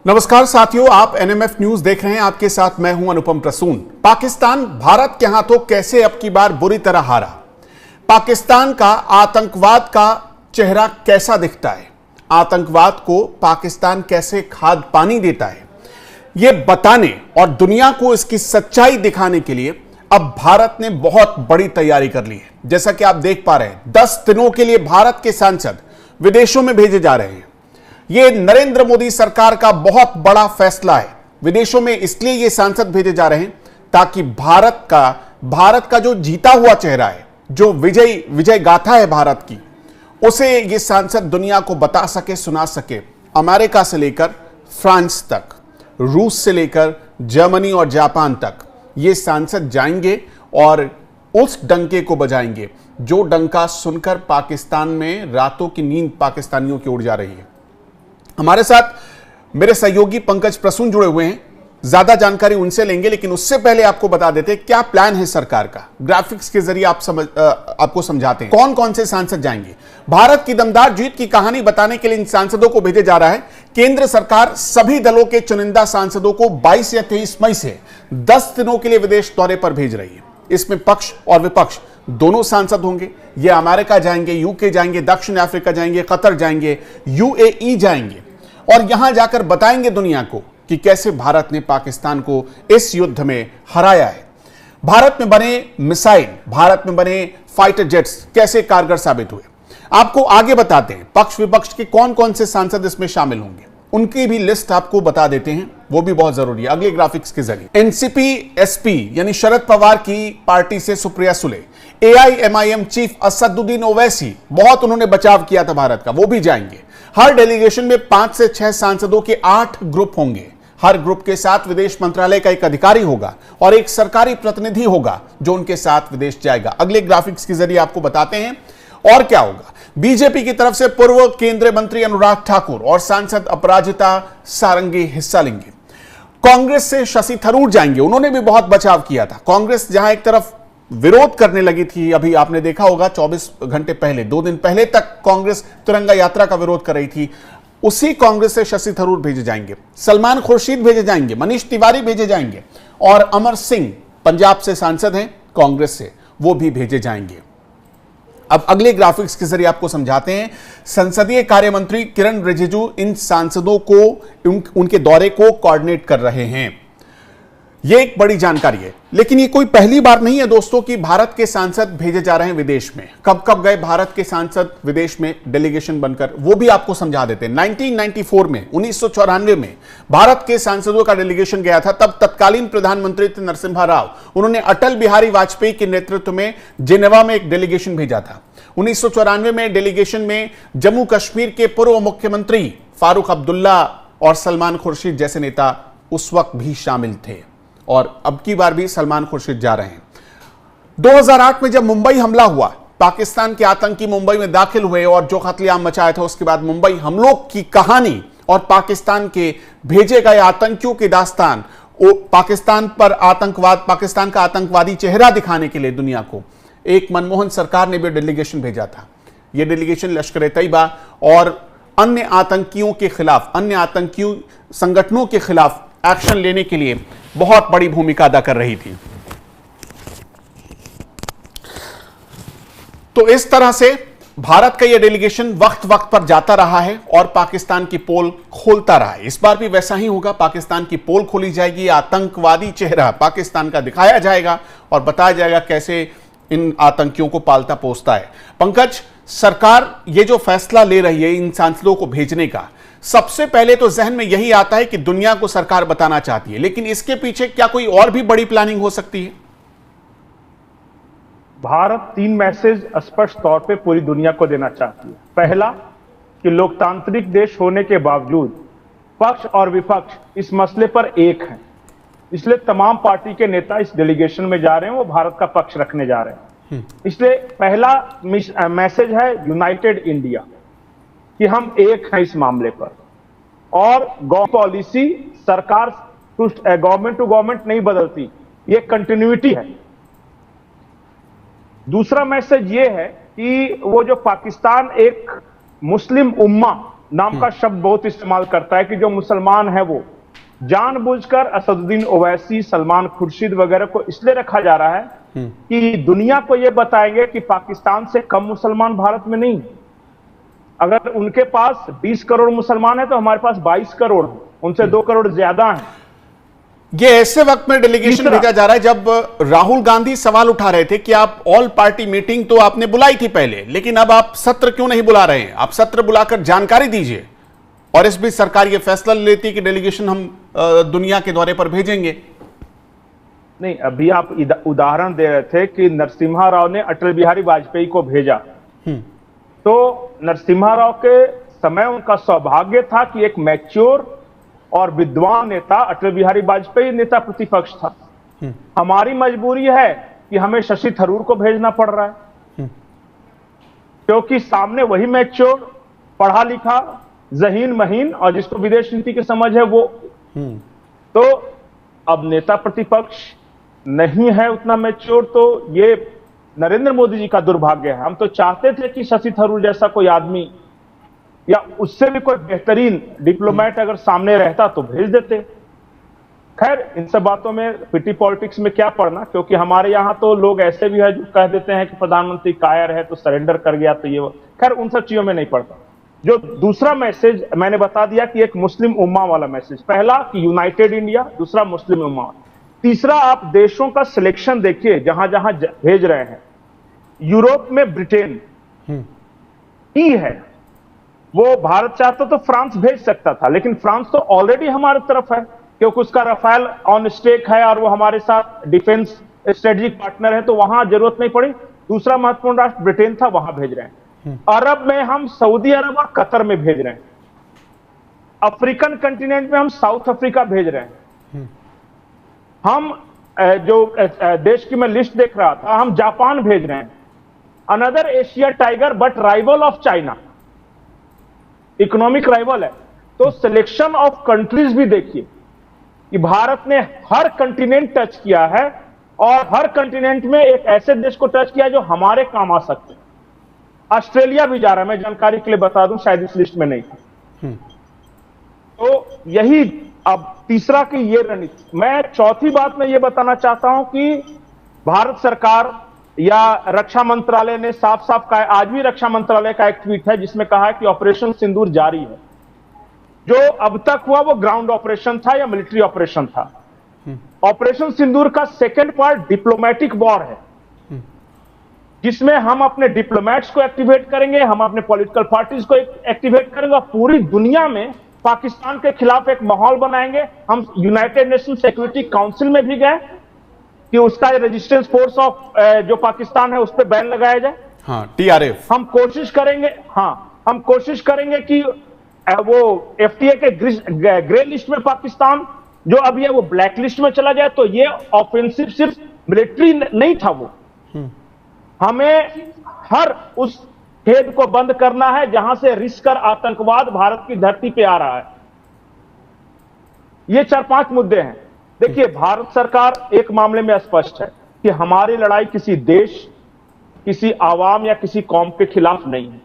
नमस्कार साथियों, आप एनएमएफ न्यूज देख रहे हैं। आपके साथ मैं हूं अनुपम प्रसून। पाकिस्तान भारत के हाथों कैसे अब की बार बुरी तरह हारा, पाकिस्तान का आतंकवाद का चेहरा कैसा दिखता है, आतंकवाद को पाकिस्तान कैसे खाद पानी देता है, यह बताने और दुनिया को इसकी सच्चाई दिखाने के लिए अब भारत ने बहुत बड़ी तैयारी कर ली है। जैसा कि आप देख पा रहे हैं, 10 दिनों के लिए भारत के सांसद विदेशों में भेजे जा रहे हैं। यह नरेंद्र मोदी सरकार का बहुत बड़ा फैसला है। विदेशों में इसलिए यह सांसद भेजे जा रहे हैं ताकि भारत का जो जीता हुआ चेहरा है, जो विजय गाथा है भारत की, उसे यह सांसद दुनिया को बता सके, सुना सके। अमेरिका से लेकर फ्रांस तक, रूस से लेकर जर्मनी और जापान तक ये सांसद जाएंगे और उस डंके को बजाएंगे जो डंका सुनकर पाकिस्तान में रातों की नींद पाकिस्तानियों की उड़ जा रही है। हमारे साथ मेरे सहयोगी पंकज प्रसून जुड़े हुए हैं, ज्यादा जानकारी उनसे लेंगे, लेकिन उससे पहले आपको बता देते हैं क्या प्लान है सरकार का। ग्राफिक्स के जरिए आपको समझाते हैं कौन कौन से सांसद जाएंगे। भारत की दमदार जीत की कहानी बताने के लिए इन सांसदों को भेजे जा रहा है। केंद्र सरकार सभी दलों के चुनिंदा सांसदों को 22 या 23 मई से 10 दिनों के लिए विदेश दौरे पर भेज रही है। इसमें पक्ष और विपक्ष दोनों सांसद होंगे। ये अमेरिका जाएंगे, यूके जाएंगे, दक्षिण अफ्रीका जाएंगे, कतर जाएंगे, यूएई जाएंगे और यहां जाकर बताएंगे दुनिया को कि कैसे भारत ने पाकिस्तान को इस युद्ध में हराया है। भारत में बने मिसाइल, भारत में बने फाइटर जेट्स कैसे कारगर साबित हुए, आपको आगे बताते हैं। पक्ष विपक्ष के कौन कौन से सांसद इसमें शामिल होंगे, उनकी भी लिस्ट आपको बता देते हैं, वो भी बहुत जरूरी है अगले ग्राफिक्स के जरिए। एनसीपी एसपी यानी शरद पवार की पार्टी से सुप्रिया सुले, एआईएमआईएम चीफ असदुद्दीन ओवैसी, बहुत उन्होंने बचाव किया था भारत का, वो भी जाएंगे। हर डेलीगेशन में 5 से 6 सांसदों के 8 ग्रुप होंगे। हर ग्रुप के साथ विदेश मंत्रालय का एक अधिकारी होगा और एक सरकारी प्रतिनिधि होगा जो उनके साथ विदेश जाएगा। अगले ग्राफिक्स के जरिए आपको बताते हैं और क्या होगा। बीजेपी की तरफ से पूर्व केंद्रीय मंत्री अनुराग ठाकुर और सांसद अपराजिता सारंगी हिस्सा लेंगे। कांग्रेस से शशि थरूर जाएंगे, उन्होंने भी बहुत बचाव किया था। कांग्रेस जहां एक तरफ विरोध करने लगी थी, अभी आपने देखा होगा 24 घंटे पहले, 2 दिन पहले तक कांग्रेस तिरंगा यात्रा का विरोध कर रही थी, उसी कांग्रेस से शशि थरूर भेजे जाएंगे। सलमान खुर्शीद भेजे जाएंगे, मनीष तिवारी भेजे जाएंगे और अमर सिंह पंजाब से सांसद हैं कांग्रेस से, वो भी भेजे जाएंगे। अब अगले ग्राफिक्स के जरिए आपको समझाते हैं। संसदीय कार्य मंत्री किरण रिजिजू इन सांसदों को उनके दौरे को कोऑर्डिनेट कर रहे हैं। यह एक बड़ी जानकारी है, लेकिन ये कोई पहली बार नहीं है दोस्तों कि भारत के सांसद भेजे जा रहे हैं विदेश में। कब कब गए भारत के सांसद विदेश में डेलीगेशन बनकर, वो भी आपको समझा देते हैं। 1994 में, 1994 में भारत के सांसदों का डेलीगेशन गया था। तब तत्कालीन प्रधानमंत्री थे नरसिम्हा राव, उन्होंने अटल बिहारी वाजपेयी के नेतृत्व में जिनेवा में एक डेलीगेशन भेजा था। 1994 में डेलीगेशन में जम्मू कश्मीर के पूर्व मुख्यमंत्री फारूक अब्दुल्ला और सलमान खुर्शीद जैसे नेता उस वक्त भी शामिल थे और अब की बार भी सलमान खुर्शीद जा रहे हैं। 2008 में जब मुंबई हमला हुआ, पाकिस्तान के आतंकी मुंबई में दाखिल हुए और जो कत्लेआम मचाया था, उसके बाद मुंबई हमलों की कहानी और पाकिस्तान के भेजे गए आतंकियों की दास्तान, पाकिस्तान पर आतंकवाद, पाकिस्तान का आतंकवादी चेहरा दिखाने के लिए दुनिया को एक मनमोहन सरकार ने भी डेलीगेशन भेजा था। यह डेलीगेशन लश्कर-ए-तैयबा और अन्य आतंकियों के खिलाफ, अन्य आतंकी संगठनों के खिलाफ एक्शन लेने के लिए बहुत बड़ी भूमिका अदा कर रही थी। तो इस तरह से भारत का यह डेलीगेशन वक्त वक्त पर जाता रहा है और पाकिस्तान की पोल खोलता रहा है। इस बार भी वैसा ही होगा, पाकिस्तान की पोल खोली जाएगी, आतंकवादी चेहरा पाकिस्तान का दिखाया जाएगा और बताया जाएगा कैसे इन आतंकियों को पालता पोसता है। पंकज, सरकार ये जो फैसला ले रही है इन सांसदों को भेजने का, सबसे पहले तो जहन में यही आता है कि दुनिया को सरकार बताना चाहती है, लेकिन इसके पीछे क्या कोई और भी बड़ी प्लानिंग हो सकती है? भारत 3 मैसेज स्पष्ट तौर पे पूरी दुनिया को देना चाहती है। पहला कि लोकतांत्रिक देश होने के बावजूद पक्ष और विपक्ष इस मसले पर एक हैं, इसलिए तमाम पार्टी के नेता इस डेलीगेशन में जा रहे हैं, वो भारत का पक्ष रखने जा रहे हैं। इसलिए पहला मैसेज है यूनाइटेड इंडिया, कि हम एक हैं इस मामले पर और पॉलिसी सरकार गवर्नमेंट टू गवर्नमेंट नहीं बदलती, ये कंटिन्यूटी है। दूसरा मैसेज ये है कि वो जो पाकिस्तान एक मुस्लिम उम्मा नाम का शब्द बहुत इस्तेमाल करता है कि जो मुसलमान है वो जानबूझकर असदुद्दीन ओवैसी, सलमान खुर्शीद वगैरह को इसलिए रखा जा रहा है कि दुनिया को यह बताएंगे कि पाकिस्तान से कम मुसलमान भारत में नहीं। अगर उनके पास 20 करोड़ मुसलमान है तो हमारे पास 22 करोड़, उनसे 2 करोड़ ज्यादा हैं। ये ऐसे वक्त में डेलीगेशन भेजा जा रहा है जब राहुल गांधी सवाल उठा रहे थे कि आप ऑल पार्टी मीटिंग तो आपने बुलाई थी पहले, लेकिन अब आप सत्र क्यों नहीं बुला रहे हैं? आप सत्र बुलाकर जानकारी दीजिए। और इस बीच सरकार ये फैसला लेती कि डेलीगेशन हम दुनिया के दौरे पर भेजेंगे। नहीं, अभी आप उदाहरण दे रहे थे कि नरसिम्हा राव ने अटल बिहारी वाजपेयी को भेजा, तो नरसिम्हा राव के समय उनका सौभाग्य था कि एक मैच्योर और विद्वान नेता अटल बिहारी वाजपेयी नेता प्रतिपक्ष था। हमारी मजबूरी है कि हमें शशि थरूर को भेजना पड़ रहा है, क्योंकि सामने वही मैच्योर, पढ़ा लिखा, ज़हीन महीन और जिसको विदेश नीति की समझ है वो। तो अब नेता प्रतिपक्ष नहीं है उतना मैच्योर, तो ये नरेंद्र मोदी जी का दुर्भाग्य है। हम तो चाहते थे कि शशि थरूर जैसा कोई आदमी या उससे भी कोई बेहतरीन डिप्लोमेट अगर सामने रहता तो भेज देते। खैर, इन सब बातों में पिटी पॉलिटिक्स में क्या पढ़ना, क्योंकि हमारे यहाँ तो लोग ऐसे भी है जो कह देते हैं कि प्रधानमंत्री कायर है तो सरेंडर कर गया, तो ये खैर उन सब चीजों में नहीं पड़ता। जो दूसरा मैसेज मैंने बता दिया कि एक मुस्लिम उम्मा वाला मैसेज, पहला कि यूनाइटेड इंडिया, दूसरा मुस्लिम उम्मा, तीसरा आप देशों का सिलेक्शन देखिए जहां जहां भेज रहे हैं। यूरोप में ब्रिटेन ही है, वो भारत चाहता तो फ्रांस भेज सकता था, लेकिन फ्रांस तो ऑलरेडी हमारी तरफ है क्योंकि उसका राफेल ऑन स्टेक है और वो हमारे साथ डिफेंस स्ट्रेटेजिक पार्टनर है, तो वहां जरूरत नहीं पड़ी। दूसरा महत्वपूर्ण राष्ट्र ब्रिटेन था, वहां भेज रहे हैं। अरब में हम सऊदी अरब और कतर में भेज रहे हैं। अफ्रीकन कंटिनेंट में हम साउथ अफ्रीका भेज रहे हैं। हम जो देश की मैं लिस्ट देख रहा था, हम जापान भेज रहे हैं। Another Asia tiger but rival of China, economic rival है। तो सिलेक्शन ऑफ कंट्रीज भी देखिए कि भारत ने हर कंटिनेंट टच किया है और हर कंटिनेंट में एक ऐसे देश को टच किया जो हमारे काम आ सकते हैं। ऑस्ट्रेलिया भी जा रहा है, मैं जानकारी के लिए बता दूं, शायद इस लिस्ट में नहीं था। तो यही अब तीसरा की ये रणनीति। मैं चौथी बात में ये बताना चाहता हूं कि भारत सरकार या रक्षा मंत्रालय ने साफ साफ कहा, आज भी रक्षा मंत्रालय का एक ट्वीट है जिसमें कहा है कि ऑपरेशन सिंदूर जारी है। जो अब तक हुआ वो ग्राउंड ऑपरेशन था या मिलिट्री ऑपरेशन था। ऑपरेशन सिंदूर का सेकेंड पार्ट डिप्लोमेटिक वॉर है, जिसमें हम अपने डिप्लोमेट्स को एक्टिवेट करेंगे, हम अपने पॉलिटिकल पार्टीज को एक्टिवेट करेंगे और पूरी दुनिया में पाकिस्तान के खिलाफ एक माहौल बनाएंगे। हम यूनाइटेड नेशन सिक्योरिटी काउंसिल में भी गए कि उसका रजिस्टेंस फोर्स ऑफ जो पाकिस्तान है उस पर बैन लगाया जाए। TRF हम कोशिश करेंगे, हम कोशिश करेंगे कि वो FTA के ग्रे लिस्ट में पाकिस्तान जो अभी है वो ब्लैक लिस्ट में चला जाए। तो ये ऑफेंसिव सिर्फ मिलिट्री नहीं था, वो हमें हर उस खेद को बंद करना है जहां से रिस्क और आतंकवाद भारत की धरती पे आ रहा है। ये 4-5 मुद्दे हैं। देखिए, भारत सरकार एक मामले में स्पष्ट है कि हमारी लड़ाई किसी देश, किसी आवाम या किसी कौम के खिलाफ नहीं है।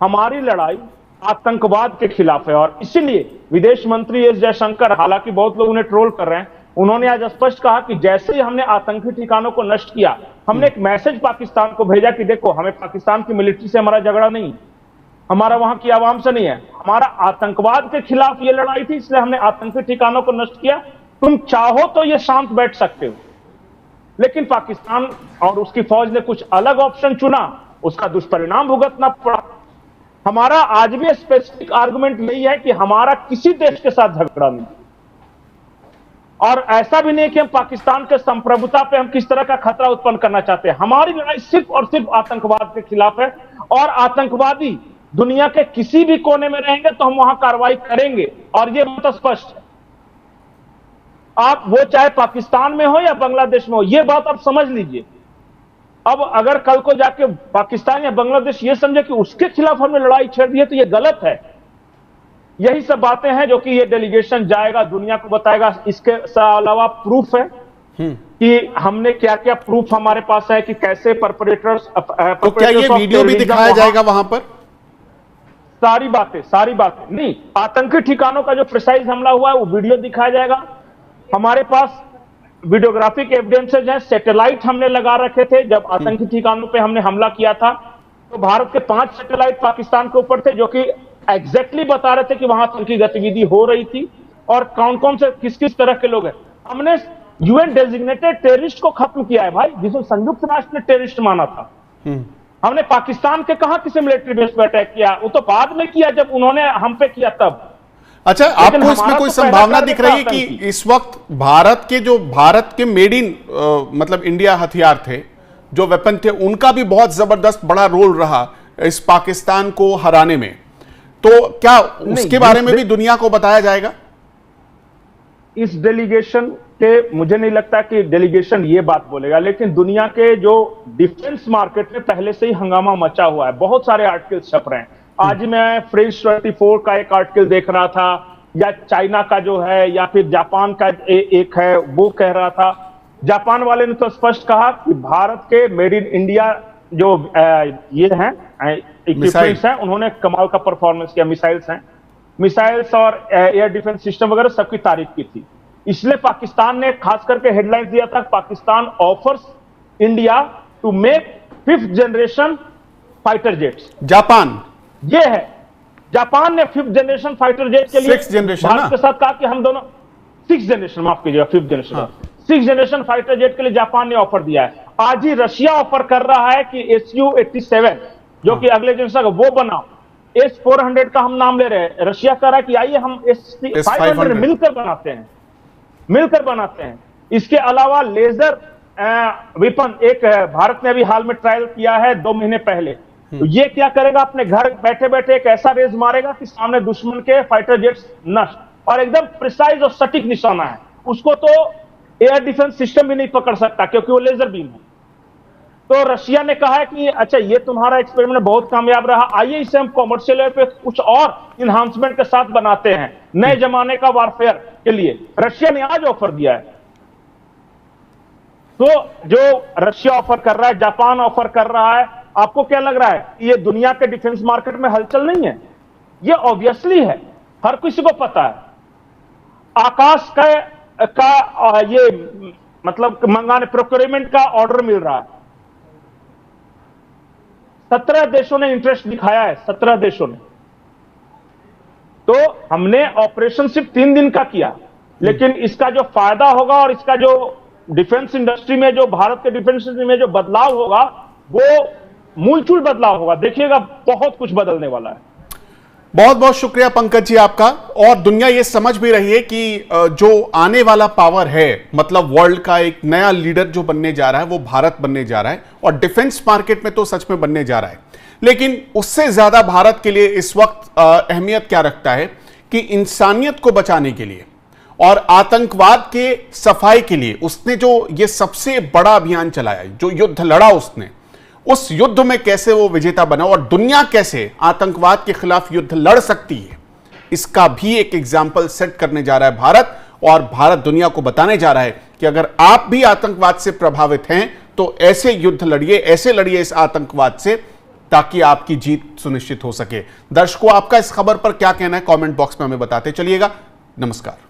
हमारी लड़ाई आतंकवाद के खिलाफ है और इसीलिए विदेश मंत्री एस जयशंकर, हालांकि बहुत लोग उन्हें ट्रोल कर रहे हैं, उन्होंने आज स्पष्ट कहा कि जैसे ही हमने आतंकी ठिकानों को नष्ट किया, हमने एक मैसेज पाकिस्तान को भेजा कि देखो, हमें पाकिस्तान की मिलिट्री से हमारा झगड़ा नहीं, हमारा वहां की आवाम से नहीं है, हमारा आतंकवाद के खिलाफ ये लड़ाई थी, इसलिए हमने आतंकी ठिकानों को नष्ट किया। तुम चाहो तो ये शांत बैठ सकते हो। लेकिन पाकिस्तान और उसकी फौज ने कुछ अलग ऑप्शन चुना, उसका दुष्परिणाम भुगतना पड़ा। हमारा आज भी स्पेसिफिक आर्गुमेंट यही है कि हमारा किसी देश के साथ झगड़ा नहीं, और ऐसा भी नहीं कि हम पाकिस्तान के संप्रभुता पे हम किस तरह का खतरा उत्पन्न करना चाहते हैं। हमारी लड़ाई सिर्फ और सिर्फ आतंकवाद के खिलाफ है और आतंकवादी दुनिया के किसी भी कोने में रहेंगे तो हम वहां कार्रवाई करेंगे, और यह बहुत स्पष्ट है। आप वो चाहे पाकिस्तान में हो या बांग्लादेश में हो, यह बात आप समझ लीजिए। अब अगर कल को जाके पाकिस्तान या बांग्लादेश ये समझे कि उसके खिलाफ हमने लड़ाई छेड़ दी है, तो यह गलत है। यही सब बातें हैं जो कि ये डेलीगेशन जाएगा, दुनिया को बताएगा। इसके अलावा प्रूफ है कि हमने क्या क्या प्रूफ हमारे पास है कि कैसे परपरेटर्स। तो क्या ये वीडियो भी दिखाया जाएगा वहां पर? सारी बातें नहीं, आतंकी ठिकानों का जो प्रिसाइज हमला हुआ है वो वीडियो दिखाया जाएगा। हमारे पास वीडियोग्राफिक एविडेंसेज हैं, सैटेलाइट हमने लगा रखे थे जब आतंकी ठिकानों पे हमने हमला किया था, तो भारत के 5 सैटेलाइट पाकिस्तान के ऊपर थे जो कि एग्जैक्टली बता रहे थे कि वहां आतंकी गतिविधि हो रही थी और कौन कौन से किस किस तरह के लोग हैं। हमने यूएन डेजिग्नेटेड टेररिस्ट को खत्म किया है भाई, जिसको संयुक्त राष्ट्र ने टेररिस्ट माना था। हमने पाकिस्तान के कहां किसी मिलिट्री बेस पर अटैक किया, वो तो बाद में किया जब उन्होंने हम पे किया तब। अच्छा, आपको इसमें कोई संभावना दिख रही है कि इस वक्त भारत के मेड इन मतलब इंडिया हथियार थे, जो वेपन थे, उनका भी बहुत जबरदस्त बड़ा रोल रहा इस पाकिस्तान को हराने में, तो क्या उसके बारे में भी दुनिया को बताया जाएगा? इस डेलीगेशन के, मुझे नहीं लगता कि डेलीगेशन ये बात बोलेगा, लेकिन दुनिया के जो डिफेंस मार्केट में पहले से ही हंगामा मचा हुआ है, बहुत सारे आर्टिकल छप रहे हैं। आज मैं फ्रेंच 24 का एक आर्टिकल देख रहा था, या चाइना का जो है, या फिर जापान का एक है, वो कह रहा था। जापान वाले ने तो स्पष्ट कहा कि भारत के मेड इन इंडिया जो ये हैं इक्विपमेंट्स हैं, उन्होंने कमाल का परफॉर्मेंस किया। मिसाइल्स और एयर डिफेंस सिस्टम वगैरह सबकी तारीफ की थी। इसलिए पाकिस्तान ने खास करके हेडलाइंस दिया था, Pakistan offers India to make 5th generation fighter jets. Japan ये है, जापान ने 5th जनरेशन फाइटर जेट के लिए 6th जनरेशन भारत के साथ कहा कि हम दोनों 6th जनरेशन, माफ कीजिएगा, 5th generation 6th generation fighter jet के लिए जापान ने ऑफर दिया है। आज ही रशिया ऑफर कर रहा है कि Su-87 जो कि अगले जनरेशन का वो बनाओ। S-400 का हम नाम ले रहे हैं, रशिया कह रहा है कि आइए हम S-500 मिलकर बनाते हैं। इसके अलावा लेजर वेपन एक भारत ने अभी हाल में ट्रायल किया है 2 महीने पहले। तो ये क्या करेगा, अपने घर बैठे बैठे एक ऐसा रेज मारेगा कि सामने दुश्मन के फाइटर जेट्स नष्ट, और एकदम प्रिसाइज और सटीक निशाना है, उसको तो एयर डिफेंस सिस्टम भी नहीं पकड़ सकता क्योंकि वो लेजर बीम है। तो रशिया ने कहा है कि अच्छा, ये तुम्हारा एक्सपेरिमेंट बहुत कामयाब रहा, आइए इसे हम कॉमर्शियल लेवल पे कुछ और इन्हांसमेंट के साथ बनाते हैं नए जमाने का वारफेयर के लिए। रशिया ने आज ऑफर दिया है। तो जो रशिया ऑफर कर रहा है, जापान ऑफर कर रहा है, आपको क्या लग रहा है ये दुनिया के डिफेंस मार्केट में हलचल नहीं है? ये ऑब्वियसली है, हर किसी को पता है। आकाश का ये मतलब मंगाने, प्रोक्योरमेंट का ऑर्डर मिल रहा है। 17 देशों ने इंटरेस्ट दिखाया है, 17 देशों ने। तो हमने ऑपरेशन सिर्फ 3 दिन का किया, लेकिन इसका जो फायदा होगा और इसका जो डिफेंस इंडस्ट्री में, जो भारत के डिफेंस इंडस्ट्री में जो बदलाव होगा, वो मूलचूल बदलाव होगा। देखिएगा, बहुत कुछ बदलने वाला है। बहुत बहुत शुक्रिया पंकज जी आपका। और दुनिया ये समझ भी रही है कि जो आने वाला पावर है, मतलब वर्ल्ड का एक नया लीडर जो बनने जा रहा है, वो भारत बनने जा रहा है, और डिफेंस मार्केट में तो सच में बनने जा रहा है। लेकिन उससे ज्यादा भारत के लिए इस वक्त अहमियत क्या रखता है कि इंसानियत को बचाने के लिए और आतंकवाद के सफाई के लिए उसने जो ये सबसे बड़ा अभियान चलाया, जो युद्ध लड़ा उसने, उस युद्ध में कैसे वो विजेता बना और दुनिया कैसे आतंकवाद के खिलाफ युद्ध लड़ सकती है, इसका भी एक एग्जाम्पल सेट करने जा रहा है भारत। और भारत दुनिया को बताने जा रहा है कि अगर आप भी आतंकवाद से प्रभावित हैं तो ऐसे युद्ध लड़िए, ऐसे लड़िए इस आतंकवाद से, ताकि आपकी जीत सुनिश्चित हो सके। दर्शकों, आपका इस खबर पर क्या कहना है, कमेंट बॉक्स में हमें बताते चलिएगा। नमस्कार।